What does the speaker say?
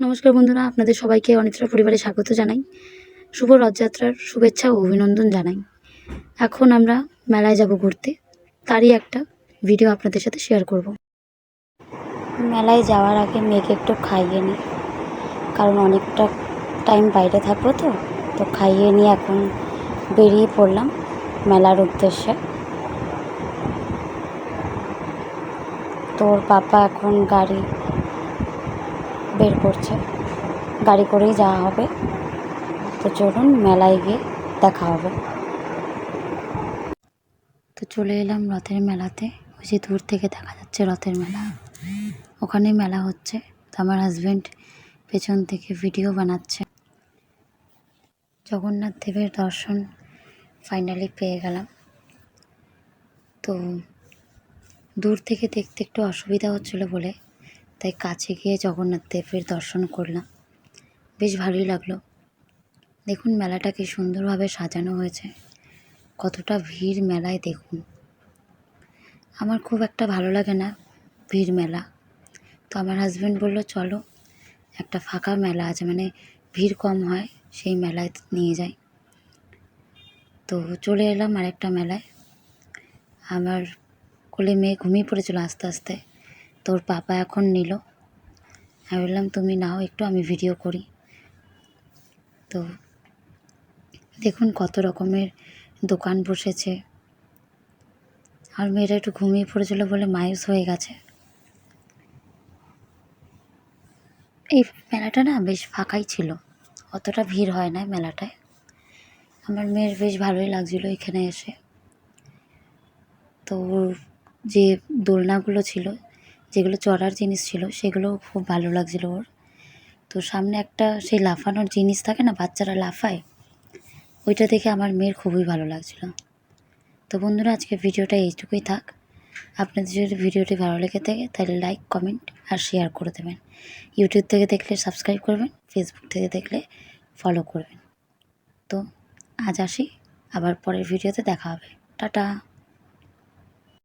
নমস্কার বন্ধুরা, আপনাদের সবাইকে অনিত্রা পরিবারে স্বাগত জানাই। শুভ রথযাত্রার শুভেচ্ছা ও অভিনন্দন জানাই। এখন আমরা মেলায় যাব ঘুরতে, তারই একটা ভিডিও আপনাদের সাথে শেয়ার করব। মেলায় যাওয়ার আগে মেয়েকে একটু খাইয়ে নিই, কারণ অনেকটা টাইম বাইরে থাকবো তো খাইয়ে নিয়ে এখন বেরিয়ে পড়লাম মেলার উদ্দেশ্যে। তোর পাপা এখন গাড়ি বের করছে, গাড়ি করেই যাওয়া হবে। তো চলুন মেলায় গিয়ে দেখা হবে। তো চলে এলাম রথের মেলাতে। ওই যে দূর থেকে দেখা যাচ্ছে রথের মেলা, ওখানে মেলা হচ্ছে। তো আমার হাজব্যান্ড পেছন থেকে ভিডিও বানাচ্ছে। জগন্নাথ দেবের দর্শন ফাইনালি পেয়ে গেলাম। তো দূর থেকে দেখতে একটু অসুবিধা হচ্ছিলো বলে তাই কাছে গিয়ে জগন্নাথ দেবের দর্শন করলাম। বেশ ভালোই লাগলো। দেখুন মেলাটা কি সুন্দরভাবে সাজানো হয়েছে, কতটা ভিড় মেলায় দেখুন। আমার খুব একটা ভালো লাগে না ভিড় মেলা, তো আমার হাজব্যান্ড বললো চলো একটা ফাঁকা মেলা আছে, মানে ভিড় কম হয়, সেই মেলায় নিয়ে যাই। তো চলে এলাম আরেকটা মেলায়। আমার কোলে মেয়ে ঘুমিয়ে পড়েছিল আস্তে আস্তে, তোর পাপা এখন নিল। আমি বললাম তুমি নাও একটু, আমি ভিডিও করি। তো দেখুন কত রকমের দোকান বসেছে। আর মেয়েটা একটু ঘুমিয়ে পড়েছিল বলে মায়ুস হয়ে গেছে। এই মেলাটা না বেশ ফাঁকাই ছিল, অতটা ভিড় হয় না মেলাটায়। আমার মেয়ের বেশ ভালোই লাগছিলো এখানে এসে। তো যে দোলনাগুলো ছিল, যেগুলো চড়ার জিনিস ছিল, সেগুলোও খুব ভালো লাগছিলো ওর। তো সামনে একটা সেই লাফানোর জিনিস থাকে না, বাচ্চারা লাফায়, ওইটা দেখে আমার মেয়ের খুবই ভালো লাগছিলো। তো বন্ধুরা, আজকে ভিডিওটা এইটুকুই থাক। আপনাদের যদি ভিডিওটি ভালো লেগে থাকে তাহলে লাইক, কমেন্ট আর শেয়ার করে দেবেন। ইউটিউব থেকে দেখলে সাবস্ক্রাইব করবেন, ফেসবুক থেকে দেখলে ফলো করবেন। তো আজ আসি, আবার পরের ভিডিওতে দেখা হবে। টাটা।